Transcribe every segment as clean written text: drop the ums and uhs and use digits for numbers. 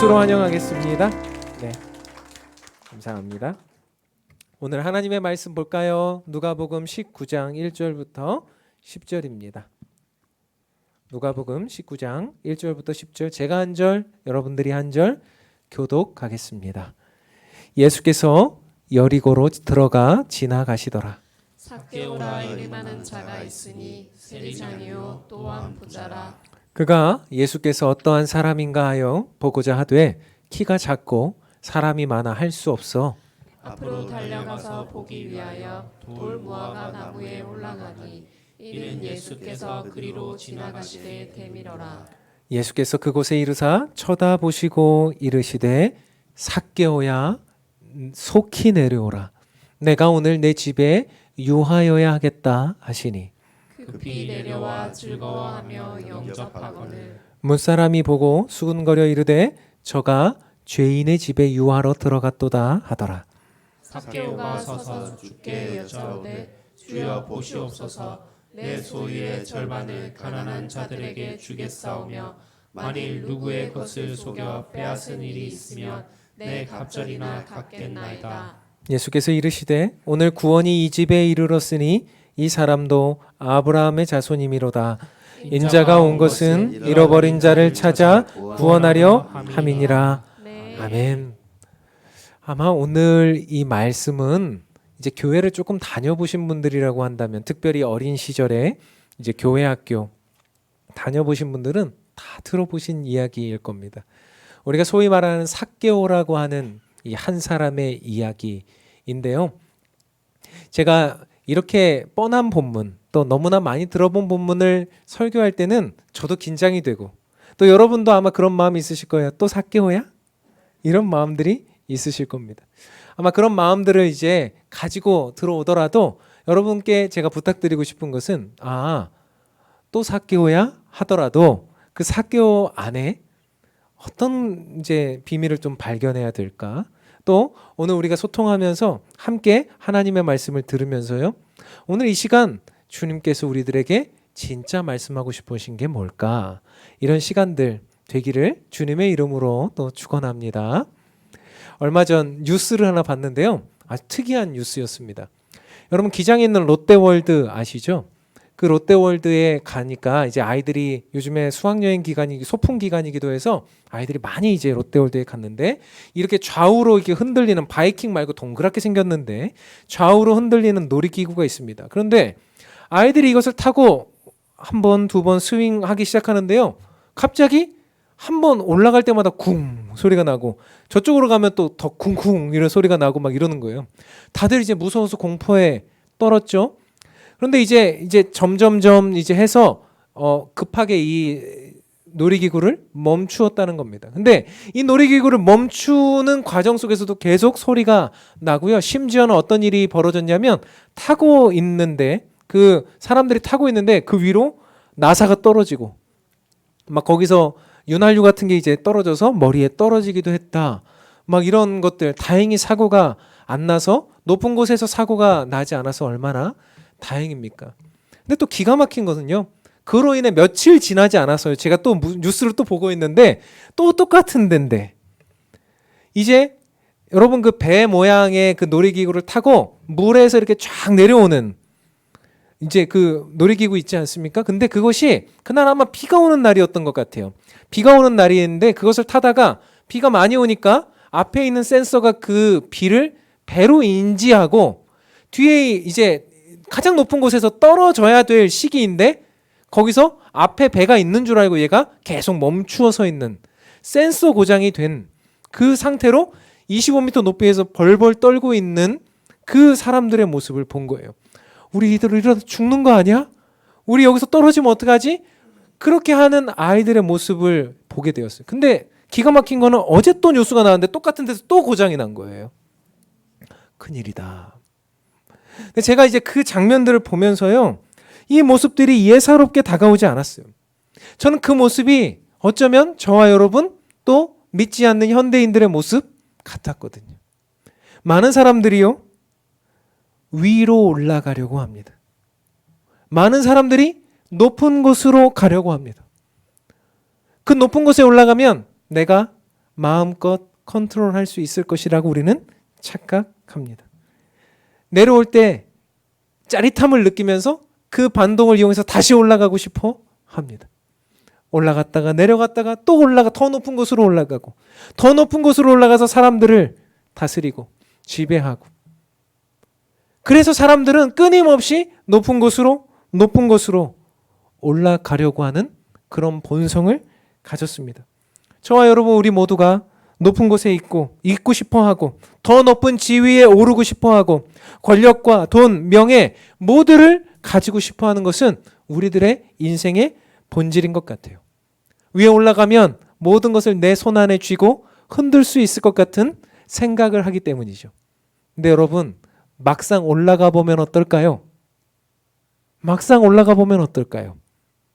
박수로 환영하겠습니다. 네, 감사합니다. 오늘 하나님의 말씀 볼까요? 누가복음 19장 1절부터 10절입니다. 누가복음 19장 1절부터 10절, 제가 한 절, 여러분들이 한 절 교독하겠습니다. 예수께서 여리고로 들어가 지나가시더라. 삭개오라 이름하는 자가 있으니 세리장이요 또한 부자라. 그가 예수께서 어떠한 사람인가 하여 보고자 하되 키가 작고 사람이 많아 할 수 없어 앞으로 달려가서 보기 위하여 돌 무화과 나무에 올라가니 이는 예수께서 그리로 지나가시되 대밀어라. 예수께서 그곳에 이르사 쳐다보시고 이르시되 삭개오야 속히 내려오라. 내가 오늘 내 집에 유하여야 하겠다 하시니 급히 내려와 즐거워하며 영접하거늘 문사람이 보고 수군거려 이르되 저가 죄인의 집에 유하러 들어갔도다 하더라. 삭개오가 서서 주께 여짜오되 주여 보시옵소서 내 소유의 절반을 가난한 자들에게 주겠사오며 만일 누구의 것을 속여 빼앗은 일이 있으면 내 갑절이나 갚겠나이다. 예수께서 이르시되 오늘 구원이 이 집에 이르렀으니 이 사람도 아브라함의 자손이미로다. 인자가 온 것은 잃어버린 자를 찾아 구원하려 함이니라. 네. 아멘. 아마 오늘 이 말씀은 이제 교회를 조금 다녀보신 분들이라고 한다면, 특별히 어린 시절에 이제 교회 학교 다녀보신 분들은 다 들어보신 이야기일 겁니다. 우리가 소위 말하는 삭개오라고 하는 이 한 사람의 이야기인데요. 제가 이렇게 뻔한 본문, 또 너무나 많이 들어본 본문을 설교할 때는 저도 긴장이 되고, 또 여러분도 아마 그런 마음이 있으실 거예요. 또 삭개오야? 이런 마음들이 있으실 겁니다. 아마 그런 마음들을 이제 가지고 들어오더라도 여러분께 제가 부탁드리고 싶은 것은, 또 삭개오야 하더라도 그 삭개오 안에 어떤 이제 비밀을 좀 발견해야 될까? 또 오늘 우리가 소통하면서 함께 하나님의 말씀을 들으면서요, 오늘 이 시간 주님께서 우리들에게 진짜 말씀하고 싶으신 게 뭘까? 이런 시간들 되기를 주님의 이름으로 또 축원합니다. 얼마 전 뉴스를 하나 봤는데요, 아주 특이한 뉴스였습니다. 여러분, 기장에 있는 롯데월드 아시죠? 그 롯데월드에 가니까 이제 아이들이 요즘에 수학여행 기간이 소풍 기간이기도 해서 아이들이 많이 이제 롯데월드에 갔는데, 이렇게 좌우로 이렇게 흔들리는, 바이킹 말고 동그랗게 생겼는데 좌우로 흔들리는 놀이기구가 있습니다. 그런데 아이들이 이것을 타고 한 번, 두 번 스윙하기 시작하는데요, 갑자기 한 번 올라갈 때마다 쿵 소리가 나고 저쪽으로 가면 또 더 쿵쿵 이런 소리가 나고 막 이러는 거예요. 다들 이제 무서워서 공포에 떨었죠. 그런데 이제 점점점 이제 해서 급하게 이 놀이기구를 멈추었다는 겁니다. 근데 이 놀이기구를 멈추는 과정 속에서도 계속 소리가 나고요. 심지어는 어떤 일이 벌어졌냐면, 타고 있는데, 그 사람들이 타고 있는데 그 위로 나사가 떨어지고 막 거기서 윤활유 같은 게 이제 떨어져서 머리에 떨어지기도 했다. 막 이런 것들. 다행히 사고가 안 나서, 높은 곳에서 사고가 나지 않아서 얼마나 다행입니까? 근데 또 기가 막힌 것은요, 그로 인해 며칠 지나지 않았어요. 제가 또 뉴스를 또 보고 있는데 또 똑같은 데인데, 이제 여러분 그 배 모양의 그 놀이기구를 타고 물에서 이렇게 쫙 내려오는 이제 그 놀이기구 있지 않습니까? 근데 그것이 그날 아마 비가 오는 날이었던 것 같아요. 비가 오는 날이었는데 그것을 타다가 비가 많이 오니까 앞에 있는 센서가 그 비를 배로 인지하고 뒤에 이제 가장 높은 곳에서 떨어져야 될 시기인데 거기서 앞에 배가 있는 줄 알고 얘가 계속 멈추어 서 있는, 센서 고장이 된 그 상태로 25m 높이에서 벌벌 떨고 있는 그 사람들의 모습을 본 거예요. 우리 이들 이러다 죽는 거 아니야? 우리 여기서 떨어지면 어떡하지? 그렇게 하는 아이들의 모습을 보게 되었어요. 근데 기가 막힌 거는 어제 또 뉴스가 나왔는데 똑같은 데서 또 고장이 난 거예요. 큰일이다. 근데 제가 이제 그 장면들을 보면서요, 이 모습들이 예사롭게 다가오지 않았어요. 저는 그 모습이 어쩌면 저와 여러분 또 믿지 않는 현대인들의 모습 같았거든요. 많은 사람들이요, 위로 올라가려고 합니다. 많은 사람들이 높은 곳으로 가려고 합니다. 그 높은 곳에 올라가면 내가 마음껏 컨트롤할 수 있을 것이라고 우리는 착각합니다. 내려올 때 짜릿함을 느끼면서 그 반동을 이용해서 다시 올라가고 싶어 합니다. 올라갔다가 내려갔다가 또 더 높은 곳으로 올라가고 더 높은 곳으로 올라가서 사람들을 다스리고 지배하고, 그래서 사람들은 끊임없이 높은 곳으로 올라가려고 하는 그런 본성을 가졌습니다. 저와 여러분, 우리 모두가 높은 곳에 있고 싶어하고 더 높은 지위에 오르고 싶어하고 권력과 돈, 명예 모두를 가지고 싶어하는 것은 우리들의 인생의 본질인 것 같아요. 위에 올라가면 모든 것을 내 손 안에 쥐고 흔들 수 있을 것 같은 생각을 하기 때문이죠. 근데 여러분, 막상 올라가 보면 어떨까요?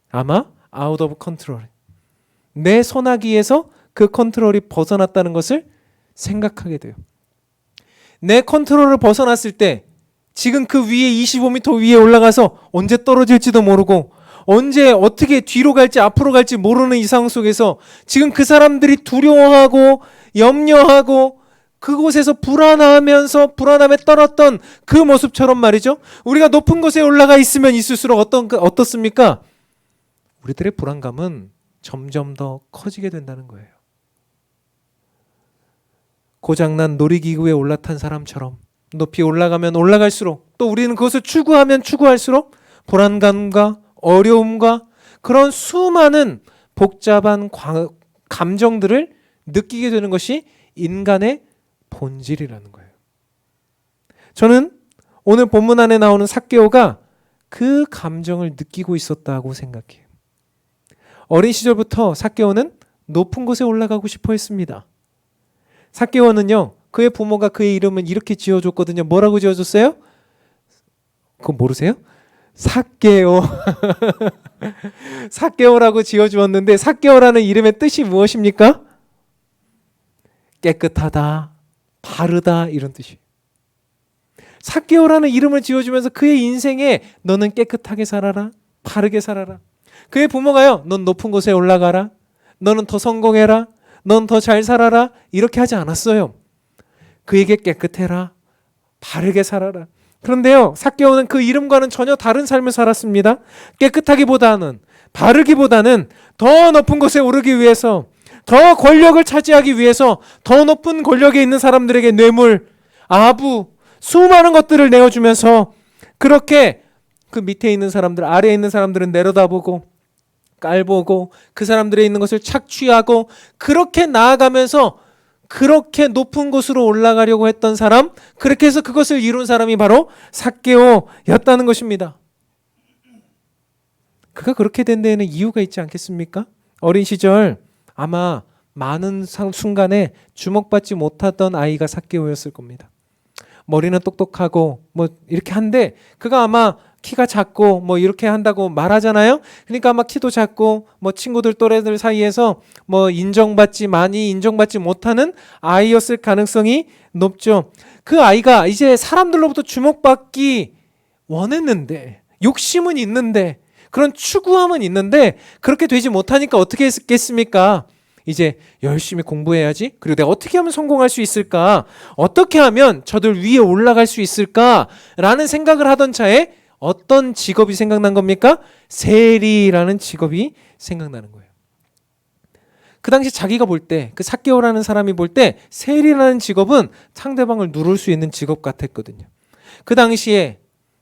아마 out of control. 내 손아귀에서 그 컨트롤이 벗어났다는 것을 생각하게 돼요. 내 컨트롤을 벗어났을 때 지금 그 위에 25m 위에 올라가서 언제 떨어질지도 모르고 언제 어떻게 뒤로 갈지 앞으로 갈지 모르는 이 상황 속에서 지금 그 사람들이 두려워하고 염려하고 그곳에서 불안함에 떨었던 그 모습처럼 말이죠. 우리가 높은 곳에 올라가 있으면 있을수록 어떻습니까? 우리들의 불안감은 점점 더 커지게 된다는 거예요. 고장난 놀이기구에 올라탄 사람처럼 높이 올라가면 올라갈수록, 또 우리는 그것을 추구하면 추구할수록 불안감과 어려움과 그런 수많은 복잡한 감정들을 느끼게 되는 것이 인간의 본질이라는 거예요. 저는 오늘 본문 안에 나오는 삭개오가 그 감정을 느끼고 있었다고 생각해요. 어린 시절부터 삭개오는 높은 곳에 올라가고 싶어 했습니다. 삭개오는요, 그의 부모가 그의 이름을 이렇게 지어줬거든요. 뭐라고 지어줬어요? 그거 모르세요? 삭개오. 삭개오라고 지어주었는데, 삭개오라는 이름의 뜻이 무엇입니까? 깨끗하다, 바르다, 이런 뜻이에요. 삭개오라는 이름을 지어주면서 그의 인생에 너는 깨끗하게 살아라, 바르게 살아라. 그의 부모가요, 넌 높은 곳에 올라가라, 너는 더 성공해라, 넌 더 잘 살아라, 이렇게 하지 않았어요. 그에게 깨끗해라, 바르게 살아라. 그런데요, 삭개오는 그 이름과는 전혀 다른 삶을 살았습니다. 깨끗하기보다는, 바르기보다는 더 높은 곳에 오르기 위해서, 더 권력을 차지하기 위해서 더 높은 권력에 있는 사람들에게 뇌물, 아부, 수많은 것들을 내어주면서 그렇게 그 밑에 있는 사람들, 아래에 있는 사람들은 내려다보고 깔보고 그 사람들의 있는 것을 착취하고 그렇게 나아가면서 그렇게 높은 곳으로 올라가려고 했던 사람, 그렇게 해서 그것을 이룬 사람이 바로 삭개오였다는 것입니다. 그가 그렇게 된 데에는 이유가 있지 않겠습니까? 어린 시절 아마 많은 순간에 주목받지 못하던 아이가 삭개오였을 겁니다. 머리는 똑똑하고 뭐 이렇게 한데 그가 아마 키가 작고 뭐 이렇게 한다고 말하잖아요. 그러니까 아마 키도 작고 뭐 친구들 또래들 사이에서 뭐 많이 인정받지 못하는 아이였을 가능성이 높죠. 그 아이가 이제 사람들로부터 주목받기 원했는데, 욕심은 있는데, 그런 추구함은 있는데 그렇게 되지 못하니까 어떻게 했겠습니까? 이제 열심히 공부해야지. 그리고 내가 어떻게 하면 성공할 수 있을까? 어떻게 하면 저들 위에 올라갈 수 있을까? 라는 생각을 하던 차에 어떤 직업이 생각난 겁니까? 세리라는 직업이 생각나는 거예요. 그 당시 자기가 볼 때, 그 삭개오라는 사람이 볼 때 세리라는 직업은 상대방을 누를 수 있는 직업 같았거든요. 그 당시에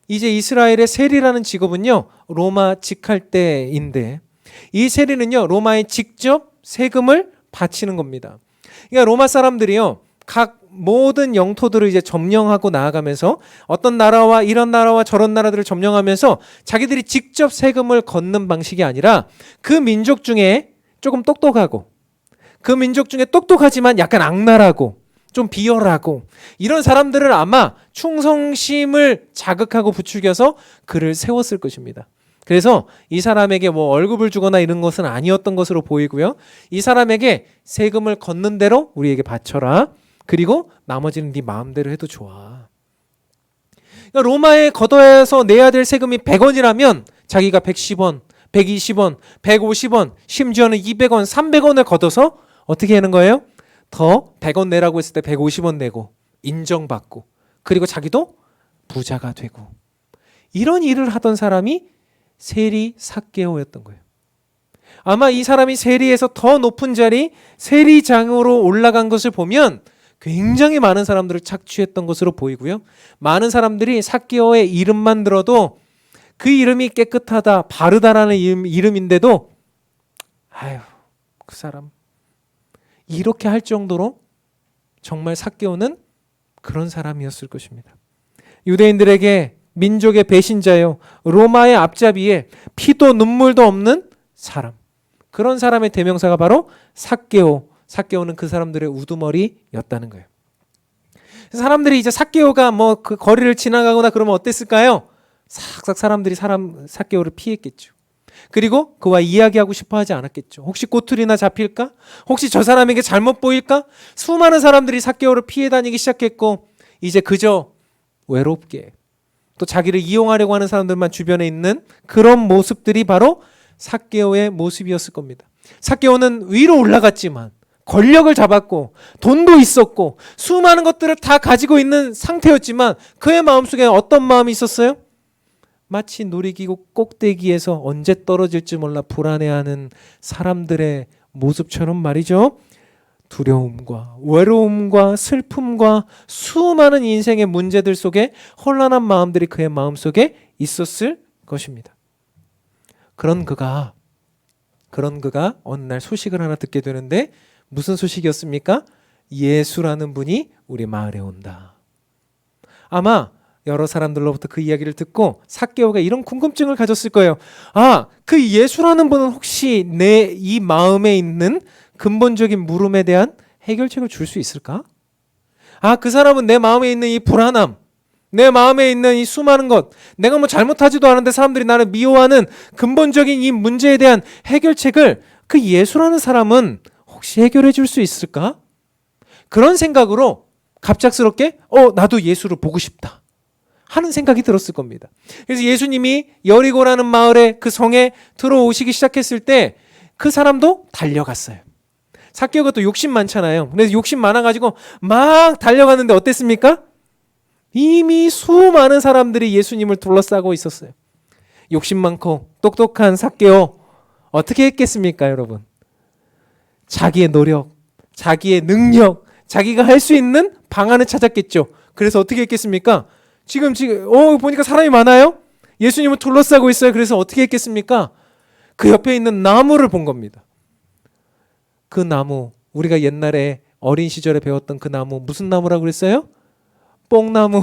이제 이스라엘의 세리라는 직업은요, 로마 직할대인데, 이 세리는요, 로마에 직접 세금을 바치는 겁니다. 그러니까 로마 사람들이요, 각 모든 영토들을 이제 점령하고 나아가면서 어떤 나라와 이런 나라와 저런 나라들을 점령하면서 자기들이 직접 세금을 걷는 방식이 아니라 그 민족 중에 조금 똑똑하고, 그 민족 중에 똑똑하지만 약간 악랄하고 좀 비열하고 이런 사람들을 아마 충성심을 자극하고 부추겨서 그를 세웠을 것입니다. 그래서 이 사람에게 뭐 월급을 주거나 이런 것은 아니었던 것으로 보이고요. 이 사람에게 세금을 걷는 대로 우리에게 바쳐라. 그리고 나머지는 네 마음대로 해도 좋아. 그러니까 로마에 걷어서 내야 될 세금이 100원이라면 자기가 110원, 120원, 150원, 심지어는 200원, 300원을 걷어서 어떻게 하는 거예요? 더 100원 내라고 했을 때 150원 내고 인정받고 그리고 자기도 부자가 되고 이런 일을 하던 사람이 세리 삭개오였던 거예요. 아마 이 사람이 세리에서 더 높은 자리 세리장으로 올라간 것을 보면 굉장히 많은 사람들을 착취했던 것으로 보이고요. 많은 사람들이 삭개오의 이름만 들어도 그 이름이 깨끗하다, 바르다라는 이름인데도 아유, 그 사람 이렇게 할 정도로 정말 삭개오는 그런 사람이었을 것입니다. 유대인들에게 민족의 배신자요, 로마의 앞잡이에 피도 눈물도 없는 사람, 그런 사람의 대명사가 바로 삭개오. 삭개오는 그 사람들의 우두머리였다는 거예요. 사람들이 이제 삭개오가 뭐 그 거리를 지나가거나 그러면 어땠을까요? 싹싹 사람들이 삭개오를 피했겠죠. 그리고 그와 이야기하고 싶어 하지 않았겠죠. 혹시 꼬투리나 잡힐까? 혹시 저 사람에게 잘못 보일까? 수많은 사람들이 삭개오를 피해 다니기 시작했고 이제 그저 외롭게 또 자기를 이용하려고 하는 사람들만 주변에 있는 그런 모습들이 바로 삭개오의 모습이었을 겁니다. 삭개오는 위로 올라갔지만 권력을 잡았고 돈도 있었고 수많은 것들을 다 가지고 있는 상태였지만 그의 마음속에 어떤 마음이 있었어요? 마치 놀이기구 꼭대기에서 언제 떨어질지 몰라 불안해하는 사람들의 모습처럼 말이죠. 두려움과 외로움과 슬픔과 수많은 인생의 문제들 속에 혼란한 마음들이 그의 마음속에 있었을 것입니다. 그런 그가 어느 날 소식을 하나 듣게 되는데 무슨 소식이었습니까? 예수라는 분이 우리 마을에 온다. 아마 여러 사람들로부터 그 이야기를 듣고 삭개오가 이런 궁금증을 가졌을 거예요. 아, 그 예수라는 분은 혹시 내 이 마음에 있는 근본적인 물음에 대한 해결책을 줄 수 있을까? 아, 그 사람은 내 마음에 있는 이 불안함, 내 마음에 있는 이 수많은 것, 내가 뭐 잘못하지도 않은데 사람들이 나를 미워하는 근본적인 이 문제에 대한 해결책을 그 예수라는 사람은 혹시 해결해 줄 수 있을까? 그런 생각으로 갑작스럽게 나도 예수를 보고 싶다 하는 생각이 들었을 겁니다. 그래서 예수님이 여리고라는 마을에 그 성에 들어오시기 시작했을 때 그 사람도 달려갔어요. 삭개오가 또 욕심 많잖아요. 그래서 욕심 많아가지고 막 달려갔는데 어땠습니까? 이미 수많은 사람들이 예수님을 둘러싸고 있었어요. 욕심 많고 똑똑한 삭개오 어떻게 했겠습니까, 여러분? 자기의 노력, 자기의 능력, 자기가 할 수 있는 방안을 찾았겠죠. 그래서 어떻게 했겠습니까? 지금 보니까 사람이 많아요. 예수님을 둘러싸고 있어요. 그래서 어떻게 했겠습니까? 그 옆에 있는 나무를 본 겁니다. 그 나무, 우리가 옛날에 어린 시절에 배웠던 그 나무, 무슨 나무라고 그랬어요? 뽕나무.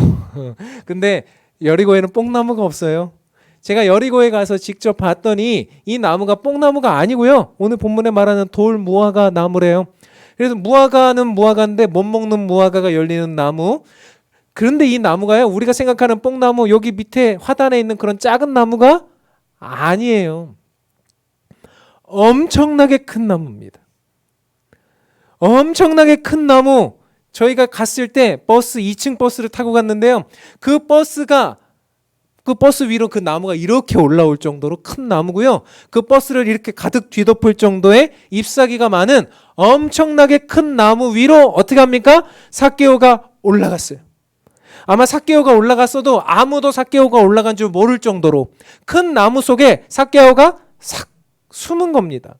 근데 여리고에는 뽕나무가 없어요. 제가 여리고에 가서 직접 봤더니 이 나무가 뽕나무가 아니고요. 오늘 본문에 말하는 돌무화과 나무래요. 그래서 무화과는 무화과인데 못 먹는 무화과가 열리는 나무. 그런데 이 나무가요, 우리가 생각하는 뽕나무, 여기 밑에 화단에 있는 그런 작은 나무가 아니에요. 엄청나게 큰 나무입니다. 엄청나게 큰 나무. 저희가 갔을 때 버스 2층 버스를 타고 갔는데요. 그 버스 위로 그 나무가 이렇게 올라올 정도로 큰 나무고요. 그 버스를 이렇게 가득 뒤덮을 정도의 잎사귀가 많은 엄청나게 큰 나무 위로 어떻게 합니까? 삭개오가 올라갔어요. 아마 삭개오가 올라갔어도 아무도 삭개오가 올라간 줄 모를 정도로 큰 나무 속에 삭개오가 싹 숨은 겁니다.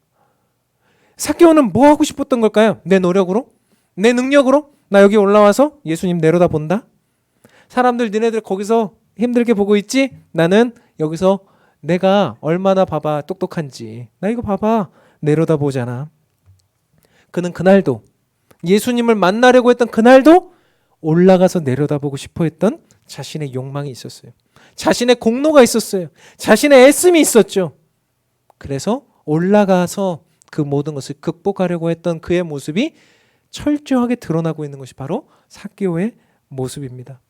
삭개오는 뭐 하고 싶었던 걸까요? 내 노력으로? 내 능력으로? 나 여기 올라와서 예수님 내려다 본다? 사람들 니네들 거기서 힘들게 보고 있지? 나는 여기서 내가 얼마나 봐봐 똑똑한지. 나 이거 봐봐 내려다 보잖아. 그는 그날도 예수님을 만나려고 했던 그날도 올라가서 내려다보고 싶어 했던 자신의 욕망이 있었어요. 자신의 공로가 있었어요. 자신의 애씀이 있었죠. 그래서 올라가서 그 모든 것을 극복하려고 했던 그의 모습이 철저하게 드러나고 있는 것이 바로 삭개오의 모습입니다.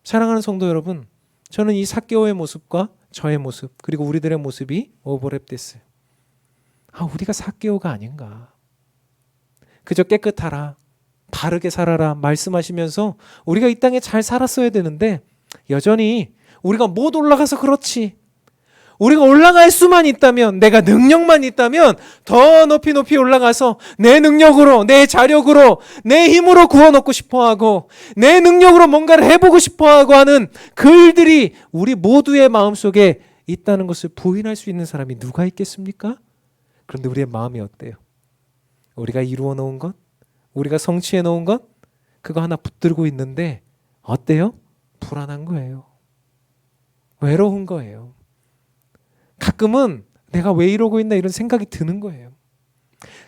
사랑하는 성도 여러분, 저는 이 삭개오의 모습과 저의 모습 그리고 우리들의 모습이 오버랩됐어요. 우리가 삭개오가 아닌가. 그저 깨끗하라, 바르게 살아라 말씀하시면서 우리가 이 땅에 잘 살았어야 되는데 여전히 우리가 못 올라가서 그렇지, 우리가 올라갈 수만 있다면, 내가 능력만 있다면 더 높이 높이 올라가서 내 능력으로, 내 자력으로, 내 힘으로 구워놓고 싶어하고 내 능력으로 뭔가를 해보고 싶어하고 하는 글들이 우리 모두의 마음속에 있다는 것을 부인할 수 있는 사람이 누가 있겠습니까? 그런데 우리의 마음이 어때요? 우리가 이루어 놓은 것, 우리가 성취해 놓은 것, 그거 하나 붙들고 있는데 어때요? 불안한 거예요. 외로운 거예요. 가끔은 내가 왜 이러고 있나 이런 생각이 드는 거예요.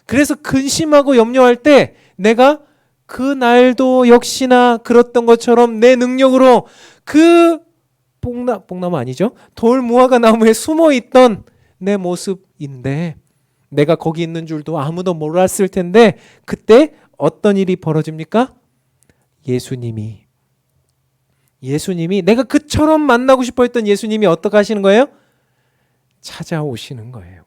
그래서 근심하고 염려할 때 내가 그날도 역시나 그랬던 것처럼 내 능력으로 그 뽕나무 아니죠? 돌무화과 나무에 숨어있던 내 모습인데 내가 거기 있는 줄도 아무도 몰랐을 텐데 그때 어떤 일이 벌어집니까? 예수님이 내가 그처럼 만나고 싶어 했던 예수님이 어떻게 하시는 거예요? 찾아오시는 거예요.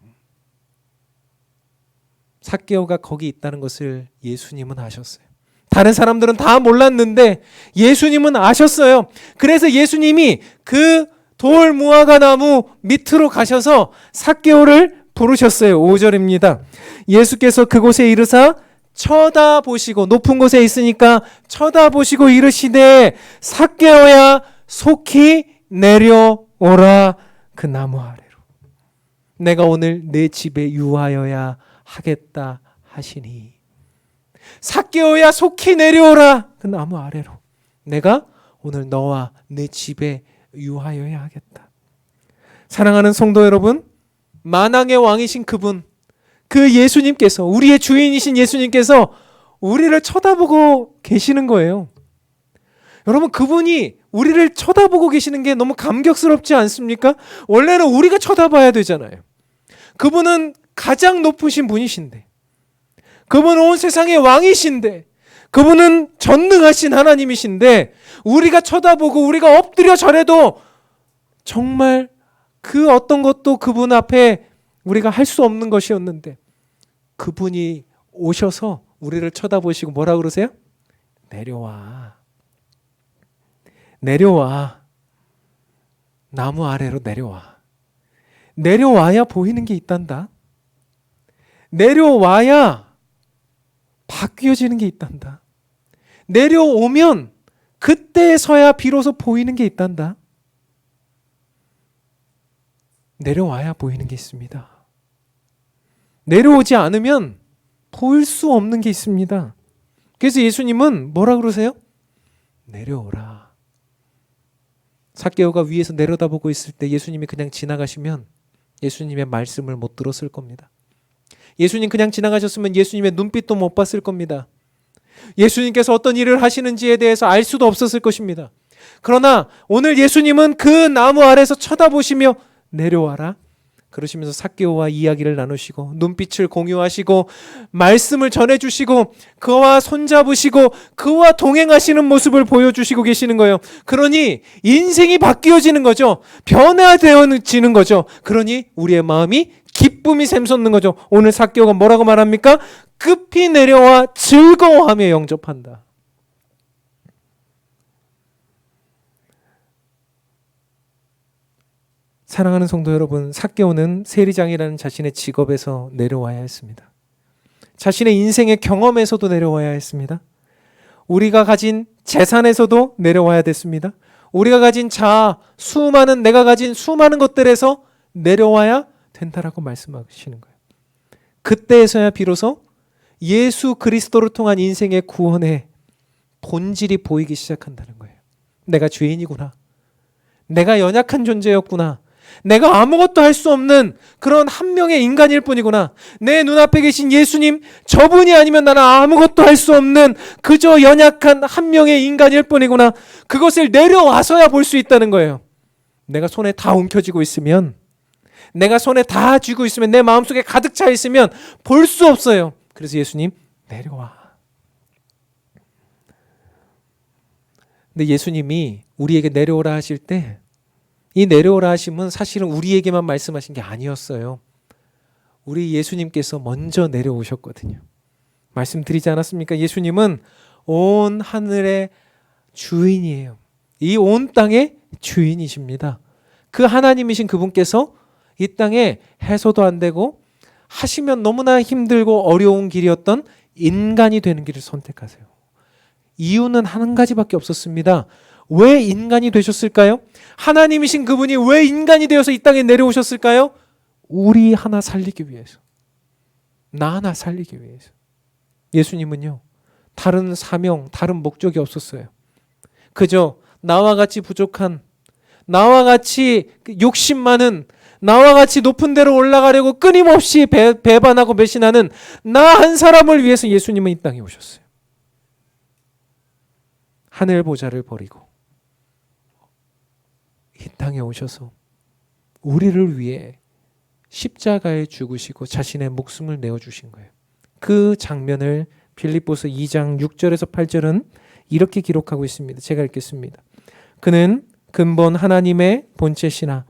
삭개오가 거기 있다는 것을 예수님은 아셨어요. 다른 사람들은 다 몰랐는데 예수님은 아셨어요. 그래서 예수님이 그 돌무화과 나무 밑으로 가셔서 삭개오를 부르셨어요. 5절입니다. 예수께서 그곳에 이르사 쳐다보시고, 높은 곳에 있으니까 쳐다보시고 이르시되 삭개오야 속히 내려오라 그 나무 아래로. 내가 오늘 내 집에 유하여야 하겠다 하시니. 삭개오야 속히 내려오라 그 나무 아래로. 내가 오늘 너와 내 집에 유하여야 하겠다. 사랑하는 성도 여러분, 만왕의 왕이신 그분, 그 예수님께서, 우리의 주인이신 예수님께서 우리를 쳐다보고 계시는 거예요. 여러분, 그분이 우리를 쳐다보고 계시는 게 너무 감격스럽지 않습니까? 원래는 우리가 쳐다봐야 되잖아요. 그분은 가장 높으신 분이신데, 그분은 온 세상의 왕이신데, 그분은 전능하신 하나님이신데 우리가 쳐다보고 우리가 엎드려 절해도 정말 그 어떤 것도 그분 앞에 우리가 할 수 없는 것이었는데 그분이 오셔서 우리를 쳐다보시고 뭐라 그러세요? 내려와. 내려와. 나무 아래로 내려와. 내려와야 보이는 게 있단다. 내려와야 바뀌어지는 게 있단다. 내려오면 그때서야 비로소 보이는 게 있단다. 내려와야 보이는 게 있습니다. 내려오지 않으면 보일 수 없는 게 있습니다. 그래서 예수님은 뭐라 그러세요? 내려오라. 삭개오가 위에서 내려다보고 있을 때 예수님이 그냥 지나가시면 예수님의 말씀을 못 들었을 겁니다. 예수님 그냥 지나가셨으면 예수님의 눈빛도 못 봤을 겁니다. 예수님께서 어떤 일을 하시는지에 대해서 알 수도 없었을 것입니다. 그러나 오늘 예수님은 그 나무 아래서 쳐다보시며 내려와라. 그러시면서 삭개오와 이야기를 나누시고 눈빛을 공유하시고 말씀을 전해주시고 그와 손잡으시고 그와 동행하시는 모습을 보여주시고 계시는 거예요. 그러니 인생이 바뀌어지는 거죠. 변화되어지는 거죠. 그러니 우리의 마음이 기쁨이 샘솟는 거죠. 오늘 삭개오가 뭐라고 말합니까? 급히 내려와 즐거워하며 영접한다. 사랑하는 성도 여러분, 삭개오는 세리장이라는 자신의 직업에서 내려와야 했습니다. 자신의 인생의 경험에서도 내려와야 했습니다. 우리가 가진 재산에서도 내려와야 됐습니다. 우리가 가진 자아, 내가 가진 수많은 것들에서 내려와야 된다라고 말씀하시는 거예요. 그때에서야 비로소 예수 그리스도를 통한 인생의 구원의 본질이 보이기 시작한다는 거예요. 내가 죄인이구나. 내가 연약한 존재였구나. 내가 아무것도 할 수 없는 그런 한 명의 인간일 뿐이구나. 내 눈앞에 계신 예수님, 저분이 아니면 나는 아무것도 할 수 없는 그저 연약한 한 명의 인간일 뿐이구나. 그것을 내려와서야 볼 수 있다는 거예요. 내가 손에 다 움켜쥐고 있으면, 내가 손에 다 쥐고 있으면, 내 마음속에 가득 차 있으면 볼 수 없어요. 그래서 예수님, 내려와. 근데 예수님이 우리에게 내려오라 하실 때 이 내려오라 하심은 사실은 우리에게만 말씀하신 게 아니었어요. 우리 예수님께서 먼저 내려오셨거든요. 말씀드리지 않았습니까? 예수님은 온 하늘의 주인이에요. 이 온 땅의 주인이십니다. 그 하나님이신 그분께서 이 땅에 해소도 안 되고 하시면 너무나 힘들고 어려운 길이었던 인간이 되는 길을 선택하세요. 이유는 한 가지밖에 없었습니다. 왜 인간이 되셨을까요? 하나님이신 그분이 왜 인간이 되어서 이 땅에 내려오셨을까요? 우리 하나 살리기 위해서. 나 하나 살리기 위해서. 예수님은요, 다른 사명, 다른 목적이 없었어요. 그저 나와 같이 부족한, 나와 같이 욕심 많은, 나와 같이 높은 데로 올라가려고 끊임없이 배반하고 배신하는 나 한 사람을 위해서 예수님은 이 땅에 오셨어요. 하늘 보좌를 버리고 이 땅에 오셔서 우리를 위해 십자가에 죽으시고 자신의 목숨을 내어주신 거예요. 그 장면을 빌립보서 2장 6절에서 8절은 이렇게 기록하고 있습니다. 제가 읽겠습니다. 그는 근본 하나님의 본체시나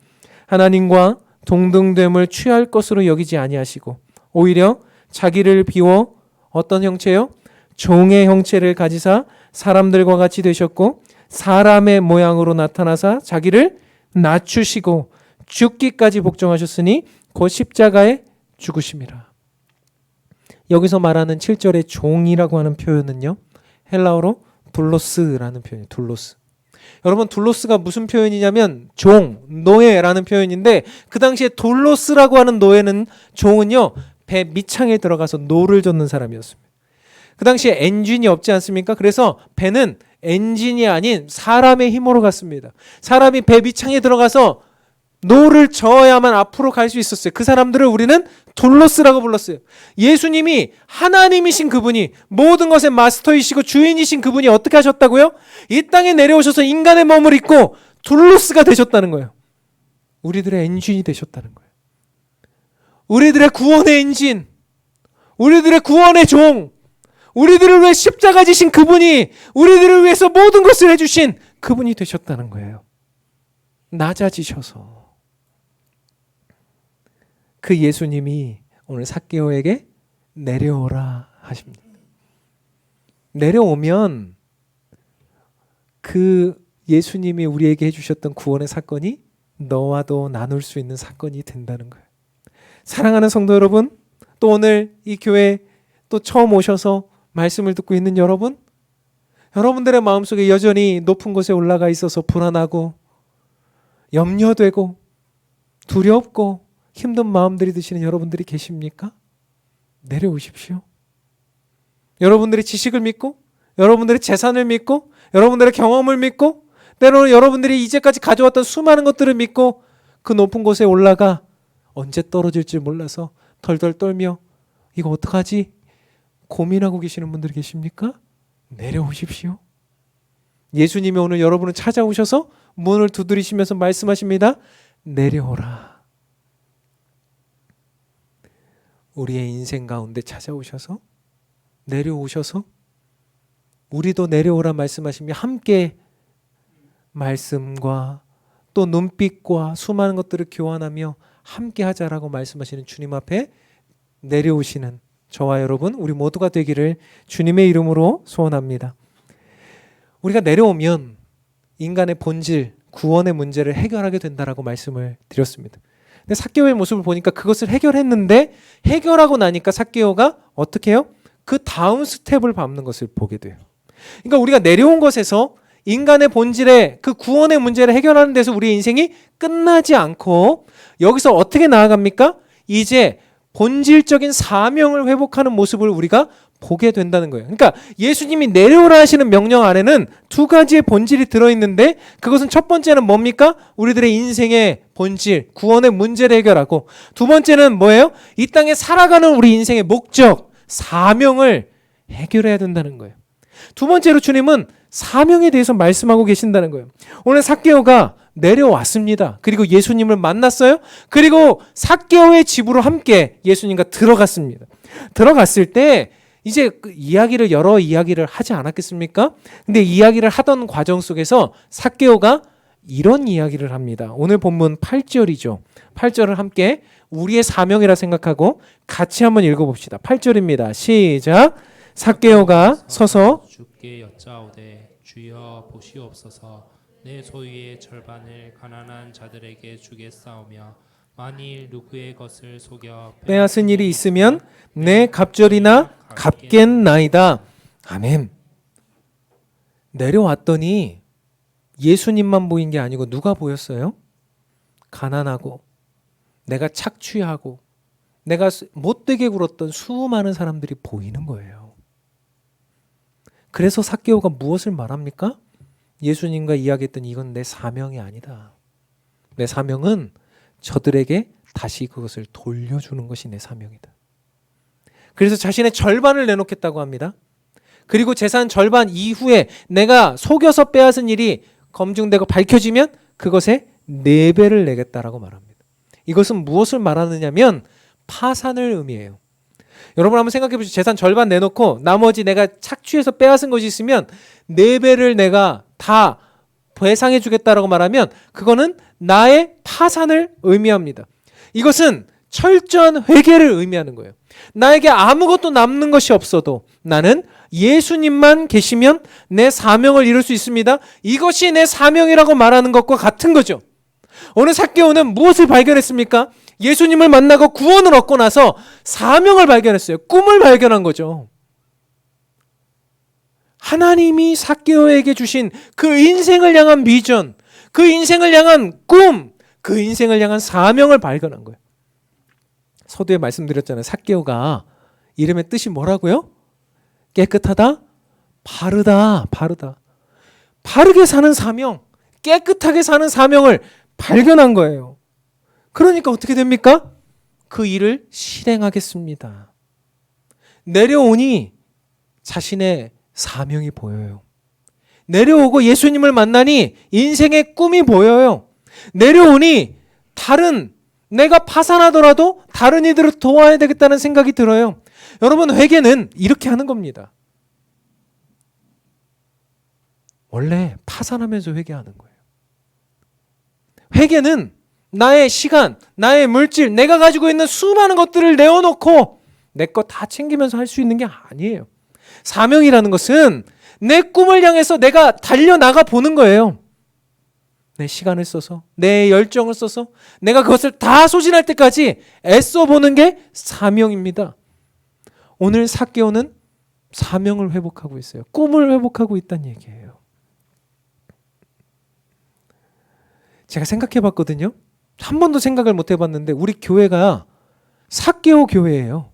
하나님과 동등됨을 취할 것으로 여기지 아니하시고 오히려 자기를 비워 어떤 형체요? 종의 형체를 가지사 사람들과 같이 되셨고 사람의 모양으로 나타나사 자기를 낮추시고 죽기까지 복종하셨으니 곧 십자가에 죽으심이라. 여기서 말하는 7절의 종이라고 하는 표현은요, 헬라어로 둘로스라는 표현이에요. 둘로스. 여러분, 둘로스가 무슨 표현이냐면 종, 노예라는 표현인데 그 당시에 둘로스라고 하는 노예는, 종은요, 배 밑창에 들어가서 노를 젓는 사람이었습니다. 그 당시에 엔진이 없지 않습니까? 그래서 배는 엔진이 아닌 사람의 힘으로 갔습니다. 사람이 배 밑창에 들어가서 노를 저어야만 앞으로 갈 수 있었어요. 그 사람들을 우리는 둘로스라고 불렀어요. 예수님이 하나님이신 그분이, 모든 것의 마스터이시고 주인이신 그분이 어떻게 하셨다고요? 이 땅에 내려오셔서 인간의 몸을 입고 둘로스가 되셨다는 거예요. 우리들의 엔진이 되셨다는 거예요. 우리들의 구원의 엔진, 우리들의 구원의 종, 우리들을 위해 십자가 지신 그분이, 우리들을 위해서 모든 것을 해주신 그분이 되셨다는 거예요. 낮아지셔서. 그 예수님이 오늘 삭개오에게 내려오라 하십니다. 내려오면 그 예수님이 우리에게 해주셨던 구원의 사건이 너와도 나눌 수 있는 사건이 된다는 거예요. 사랑하는 성도 여러분, 또 오늘 이 교회 또 처음 오셔서 말씀을 듣고 있는 여러분, 여러분들의 마음속에 여전히 높은 곳에 올라가 있어서 불안하고 염려되고 두렵고 힘든 마음들이 드시는 여러분들이 계십니까? 내려오십시오. 여러분들의 지식을 믿고, 여러분들의 재산을 믿고, 여러분들의 경험을 믿고, 때로는 여러분들이 이제까지 가져왔던 수많은 것들을 믿고 그 높은 곳에 올라가 언제 떨어질지 몰라서 덜덜 떨며 이거 어떡하지? 고민하고 계시는 분들이 계십니까? 내려오십시오. 예수님이 오늘 여러분을 찾아오셔서 문을 두드리시면서 말씀하십니다. 내려오라. 우리의 인생 가운데 찾아오셔서, 내려오셔서 우리도 내려오라 말씀하시며 함께 말씀과 또 눈빛과 수많은 것들을 교환하며 함께 하자라고 말씀하시는 주님 앞에 내려오시는 저와 여러분, 우리 모두가 되기를 주님의 이름으로 소원합니다. 우리가 내려오면 인간의 본질, 구원의 문제를 해결하게 된다라고 말씀을 드렸습니다. 근데 삭개오의 모습을 보니까 그것을 해결했는데, 해결하고 나니까 삭개오가 어떻게 해요? 그 다음 스텝을 밟는 것을 보게 돼요. 그러니까 우리가 내려온 것에서 인간의 본질의 그 구원의 문제를 해결하는 데서 우리의 인생이 끝나지 않고 여기서 어떻게 나아갑니까? 이제 본질적인 사명을 회복하는 모습을 우리가 보게 된다는 거예요. 그러니까 예수님이 내려오라 하시는 명령 안에는 두 가지의 본질이 들어있는데, 그것은 첫 번째는 뭡니까? 우리들의 인생의 본질, 구원의 문제를 해결하고, 두 번째는 뭐예요? 이 땅에 살아가는 우리 인생의 목적, 사명을 해결해야 된다는 거예요. 두 번째로 주님은 사명에 대해서 말씀하고 계신다는 거예요. 오늘 삭개오가 내려왔습니다. 그리고 예수님을 만났어요. 그리고 삭개오의 집으로 함께 예수님과 들어갔습니다. 들어갔을 때 이제 여러 이야기를 하지 않았겠습니까? 근데 이야기를 하던 과정 속에서 삭개오가 이런 이야기를 합니다. 오늘 본문 8절이죠. 8절을 함께 우리의 사명이라 생각하고 같이 한번 읽어봅시다. 8절입니다. 시작. 삭개오가 서서 주께 여짜오되 주여 보시옵소서, 내 소유의 절반을 가난한 자들에게 주겠사오며 만일 누구의 것을 속여 빼앗은 일이 있으면 내 갑절이나 갚겠나이다. 아멘. 내려왔더니 예수님만 보인 게 아니고 누가 보였어요? 가난하고 내가 착취하고 내가 못되게 굴었던 수많은 사람들이 보이는 거예요. 그래서 삭개오가 무엇을 말합니까? 예수님과 이야기했던 이건 내 사명이 아니다. 내 사명은 저들에게 다시 그것을 돌려주는 것이 내 사명이다. 그래서 자신의 절반을 내놓겠다고 합니다. 그리고 재산 절반 이후에 내가 속여서 빼앗은 일이 검증되고 밝혀지면 그것의 4배를 내겠다라고 말합니다. 이것은 무엇을 말하느냐면 파산을 의미해요. 여러분 한번 생각해 보시죠. 재산 절반 내놓고 나머지 내가 착취해서 빼앗은 것이 있으면 4배를 내가 다 배상해 주겠다라고 말하면 그거는 나의 파산을 의미합니다. 이것은 철저한 회개를 의미하는 거예요. 나에게 아무것도 남는 것이 없어도 나는 예수님만 계시면 내 사명을 이룰 수 있습니다. 이것이 내 사명이라고 말하는 것과 같은 거죠. 오늘 삭개오는 무엇을 발견했습니까? 예수님을 만나고 구원을 얻고 나서 사명을 발견했어요. 꿈을 발견한 거죠. 하나님이 삭개오에게 주신 그 인생을 향한 비전, 그 인생을 향한 꿈, 그 인생을 향한 사명을 발견한 거예요. 서두에 말씀드렸잖아요. 삭개오가 이름의 뜻이 뭐라고요? 깨끗하다, 바르다, 바르다. 바르게 사는 사명, 깨끗하게 사는 사명을 발견한 거예요. 그러니까 어떻게 됩니까? 그 일을 실행하겠습니다. 내려오니 자신의 사명이 보여요. 내려오고 예수님을 만나니 인생의 꿈이 보여요. 내려오니 내가 파산하더라도 다른 이들을 도와야 되겠다는 생각이 들어요. 여러분, 회개는 이렇게 하는 겁니다. 원래 파산하면서 회개하는 거예요. 회개는 나의 시간, 나의 물질, 내가 가지고 있는 수많은 것들을 내어놓고 내 것 다 챙기면서 할 수 있는 게 아니에요. 사명이라는 것은 내 꿈을 향해서 내가 달려나가 보는 거예요. 내 시간을 써서, 내 열정을 써서 내가 그것을 다 소진할 때까지 애써 보는 게 사명입니다. 오늘 삭개오는 사명을 회복하고 있어요. 꿈을 회복하고 있다는 얘기예요. 제가 생각해 봤거든요. 한 번도 생각을 못 해봤는데 우리 교회가 삭개오 교회예요.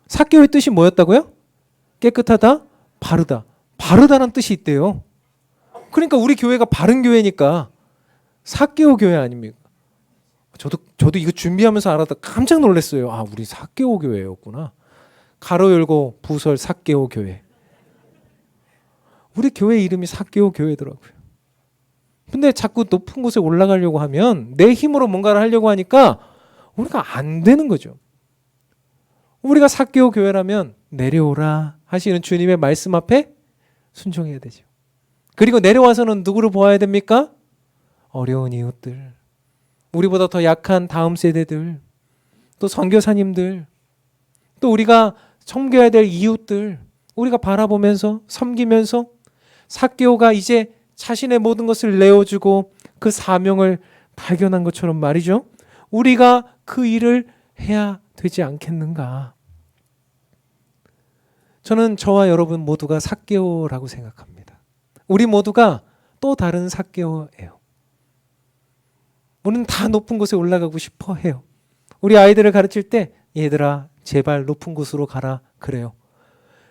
삭개오의 뜻이 뭐였다고요? 깨끗하다, 바르다. 바르다는 뜻이 있대요. 그러니까 우리 교회가 바른 교회니까 삭개오 교회 아닙니까? 저도 이거 준비하면서 알았다 깜짝 놀랐어요. 아, 우리 삭개오 교회였구나. 가로 열고 부설 삭개오 교회. 우리 교회 이름이 삭개오 교회더라고요. 근데 자꾸 높은 곳에 올라가려고 하면 내 힘으로 뭔가를 하려고 하니까 우리가 안 되는 거죠. 우리가 삭개오 교회라면 내려오라 하시는 주님의 말씀 앞에 순종해야 되죠. 그리고 내려와서는 누구를 보아야 됩니까? 어려운 이웃들, 우리보다 더 약한 다음 세대들, 또 선교사님들, 또 우리가 섬겨야 될 이웃들, 우리가 바라보면서 섬기면서 삭개오가 이제 자신의 모든 것을 내어주고 그 사명을 발견한 것처럼 말이죠. 우리가 그 일을 해야 되지 않겠는가. 저는 저와 여러분 모두가 삭개오라고 생각합니다. 우리 모두가 또 다른 삭개오예요. 우리는 다 높은 곳에 올라가고 싶어 해요. 우리 아이들을 가르칠 때 얘들아 제발 높은 곳으로 가라 그래요.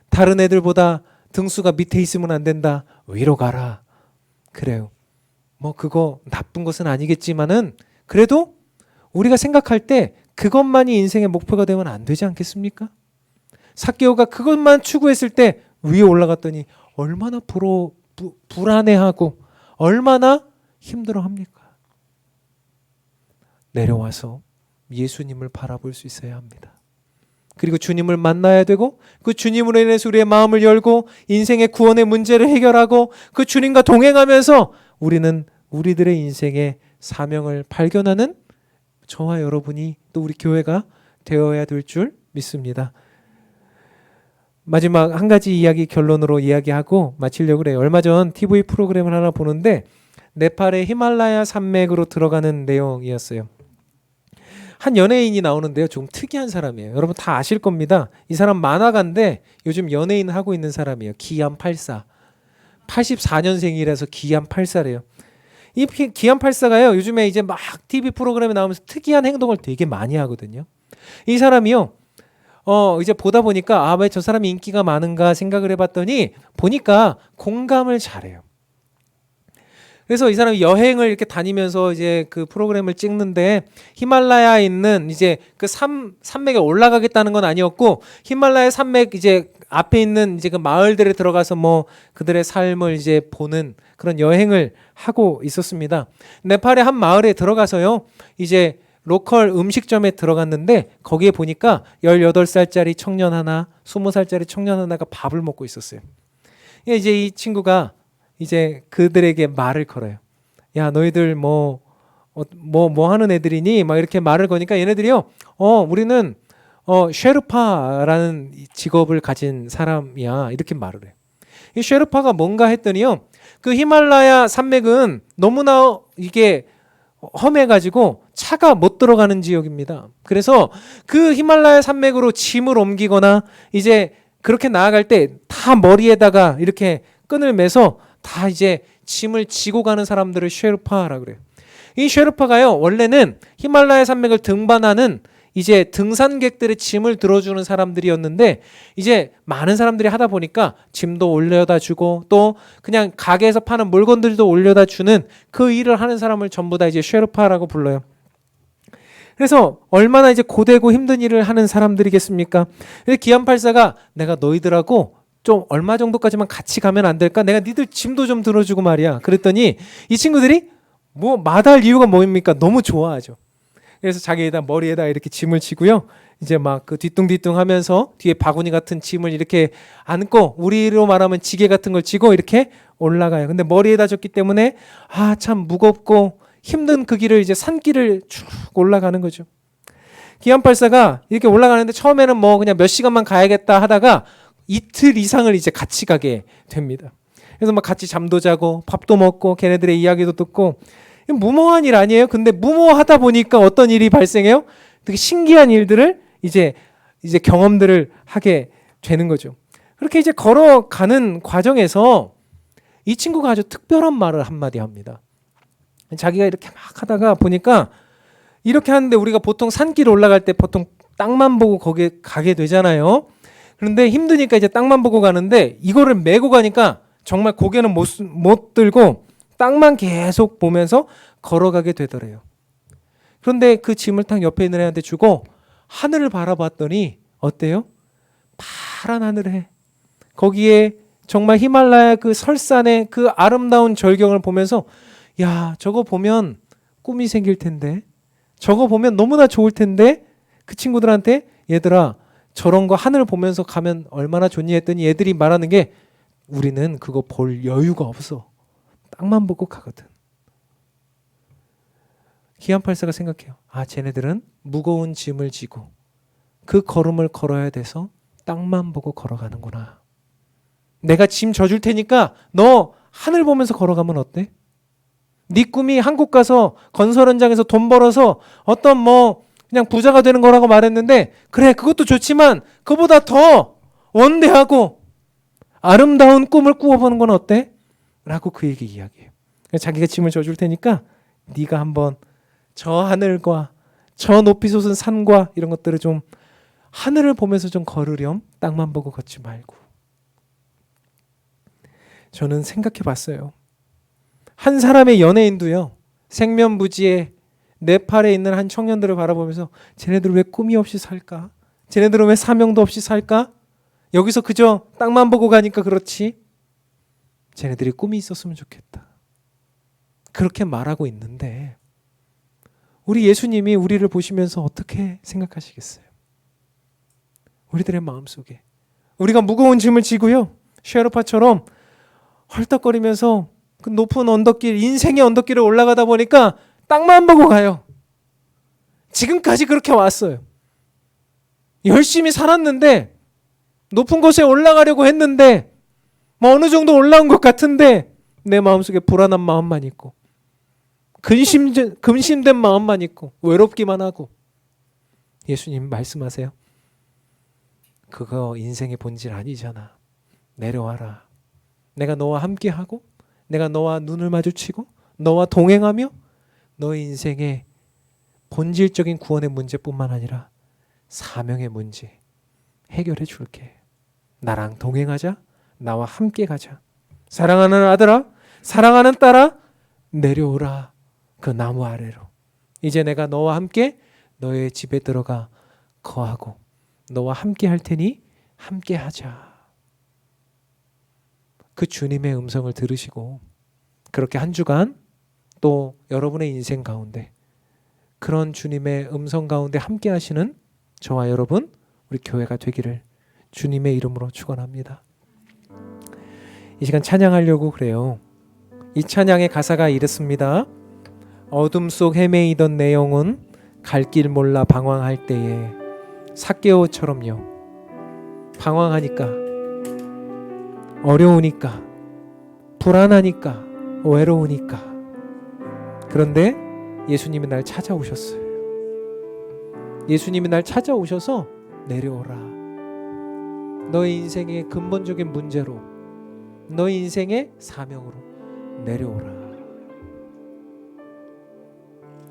다른 애들보다 등수가 밑에 있으면 안 된다. 위로 가라. 그래요. 뭐 그거 나쁜 것은 아니겠지만은 그래도 우리가 생각할 때 그것만이 인생의 목표가 되면 안 되지 않겠습니까? 삭개오가 그것만 추구했을 때 위에 올라갔더니 얼마나 불안해하고 얼마나 힘들어합니까? 내려와서 예수님을 바라볼 수 있어야 합니다. 그리고 주님을 만나야 되고 그 주님으로 인해서 우리의 마음을 열고 인생의 구원의 문제를 해결하고 그 주님과 동행하면서 우리는 우리들의 인생의 사명을 발견하는 저와 여러분이 또 우리 교회가 되어야 될 줄 믿습니다. 마지막 한 가지 이야기 결론으로 이야기하고 마치려고 그래요. 얼마 전 TV 프로그램을 하나 보는데 네팔의 히말라야 산맥으로 들어가는 내용이었어요. 한 연예인이 나오는데요. 조금 특이한 사람이에요. 여러분 다 아실 겁니다. 이 사람 만화가인데 요즘 연예인 하고 있는 사람이에요. 기안84. 84년생이라서 기안84래요. 이 기안84가요. 요즘에 이제 막 TV 프로그램에 나오면서 특이한 행동을 되게 많이 하거든요. 이 사람이요. 이제 보다 보니까 왜 저 사람이 인기가 많은가 생각을 해봤더니 보니까 공감을 잘해요. 그래서 이 사람이 여행을 이렇게 다니면서 이제 그 프로그램을 찍는데 히말라야에 있는 이제 그 산맥에 올라가겠다는 건 아니었고 히말라야 산맥 이제 앞에 있는 이제 그 마을들에 들어가서 뭐 그들의 삶을 이제 보는 그런 여행을 하고 있었습니다. 네팔의 한 마을에 들어가서요. 이제 로컬 음식점에 들어갔는데 거기에 보니까 18살짜리 청년 하나, 20살짜리 청년 하나가 밥을 먹고 있었어요. 이제 이 친구가 이제 그들에게 말을 걸어요. 야, 너희들 뭐 하는 애들이니? 막 이렇게 말을 거니까 얘네들이요. 우리는 쉐르파라는 직업을 가진 사람이야. 이렇게 말을 해요. 이 쉐르파가 뭔가 했더니요. 그 히말라야 산맥은 너무나 이게 험해가지고 차가 못 들어가는 지역입니다. 그래서 그 히말라야 산맥으로 짐을 옮기거나 이제 그렇게 나아갈 때 다 머리에다가 이렇게 끈을 매서 다 이제 짐을 지고 가는 사람들을 쉐르파라고 그래요. 이 쉐르파가요, 원래는 히말라야 산맥을 등반하는 이제 등산객들의 짐을 들어주는 사람들이었는데 이제 많은 사람들이 하다 보니까 짐도 올려다 주고 또 그냥 가게에서 파는 물건들도 올려다 주는 그 일을 하는 사람을 전부 다 이제 쉐르파라고 불러요. 그래서 얼마나 이제 고되고 힘든 일을 하는 사람들이겠습니까? 기안84가 내가 너희들하고 좀 얼마 정도까지만 같이 가면 안 될까? 내가 니들 짐도 좀 들어주고 말이야. 그랬더니 이 친구들이 뭐 마다할 이유가 뭡니까? 너무 좋아하죠. 그래서 자기에다 머리에다 이렇게 짐을 지고요. 이제 막 그 뒤뚱뒤뚱 하면서 뒤에 바구니 같은 짐을 이렇게 안고 우리로 말하면 지게 같은 걸 지고 이렇게 올라가요. 근데 머리에다 졌기 때문에 참 무겁고 힘든 그 길을 이제 산길을 쭉 올라가는 거죠. 기안84가 이렇게 올라가는데 처음에는 뭐 그냥 몇 시간만 가야겠다 하다가 이틀 이상을 이제 같이 가게 됩니다. 그래서 막 같이 잠도 자고 밥도 먹고 걔네들의 이야기도 듣고 무모한 일 아니에요? 근데 무모하다 보니까 어떤 일이 발생해요? 되게 신기한 일들을 이제 경험들을 하게 되는 거죠. 그렇게 이제 걸어가는 과정에서 이 친구가 아주 특별한 말을 한마디 합니다. 자기가 이렇게 막 하다가 보니까 이렇게 하는데 우리가 보통 산길 올라갈 때 보통 땅만 보고 거기에 가게 되잖아요. 그런데 힘드니까 이제 땅만 보고 가는데 이거를 메고 가니까 정말 고개는 못 들고 땅만 계속 보면서 걸어가게 되더래요. 그런데 그 짐을 딱 옆에 있는 애한테 주고 하늘을 바라봤더니 어때요? 파란 하늘에 거기에 정말 히말라야 그 설산의 그 아름다운 절경을 보면서 야, 저거 보면 꿈이 생길 텐데 저거 보면 너무나 좋을 텐데 그 친구들한테 얘들아 저런 거 하늘 보면서 가면 얼마나 좋니 했더니 얘들이 말하는 게 우리는 그거 볼 여유가 없어. 땅만 보고 가거든. 기안84가 생각해요. 쟤네들은 무거운 짐을 지고 그 걸음을 걸어야 돼서 땅만 보고 걸어가는구나. 내가 짐 져줄 테니까 너 하늘 보면서 걸어가면 어때? 네 꿈이 한국 가서 건설 현장에서 돈 벌어서 어떤 그냥 부자가 되는 거라고 말했는데 그래 그것도 좋지만 그보다 더 원대하고 아름다운 꿈을 꾸어보는 건 어때? 라고 그에게 이야기해요. 자기가 짐을 져줄 테니까 네가 한번 저 하늘과 저 높이 솟은 산과 이런 것들을 좀 하늘을 보면서 좀 걸으렴. 땅만 보고 걷지 말고. 저는 생각해 봤어요. 한 사람의 연예인도요. 생면부지에 네팔에 있는 한 청년들을 바라보면서 쟤네들 왜 꿈이 없이 살까? 쟤네들은 왜 사명도 없이 살까? 여기서 그저 땅만 보고 가니까 그렇지. 쟤네들이 꿈이 있었으면 좋겠다. 그렇게 말하고 있는데 우리 예수님이 우리를 보시면서 어떻게 생각하시겠어요? 우리들의 마음속에 우리가 무거운 짐을 지고요. 쉐르파처럼 헐떡거리면서 그 높은 언덕길, 인생의 언덕길을 올라가다 보니까 땅만 보고 가요. 지금까지 그렇게 왔어요. 열심히 살았는데 높은 곳에 올라가려고 했는데 어느 정도 올라온 것 같은데 내 마음속에 불안한 마음만 있고 근심된 마음만 있고 외롭기만 하고 예수님 말씀하세요. 그거 인생의 본질 아니잖아. 내려와라. 내가 너와 함께하고 내가 너와 눈을 마주치고 너와 동행하며 너의 인생의 본질적인 구원의 문제뿐만 아니라 사명의 문제 해결해 줄게. 나랑 동행하자. 나와 함께 가자. 사랑하는 아들아, 사랑하는 딸아, 내려오라. 그 나무 아래로. 이제 내가 너와 함께 너의 집에 들어가 거하고 너와 함께 할 테니 함께 하자. 그 주님의 음성을 들으시고 그렇게 한 주간 또 여러분의 인생 가운데 그런 주님의 음성 가운데 함께 하시는 저와 여러분, 우리 교회가 되기를 주님의 이름으로 축원합니다. 이 시간 찬양하려고 그래요. 이 찬양의 가사가 이렇습니다. 어둠 속 헤매이던 내 영혼 갈 길 몰라 방황할 때에 삭개오처럼요. 방황하니까, 어려우니까, 불안하니까, 외로우니까. 그런데 예수님이 날 찾아오셨어요. 예수님이 날 찾아오셔서 내려오라. 너의 인생의 근본적인 문제로, 너의 인생의 사명으로 내려오라.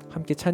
함께 찬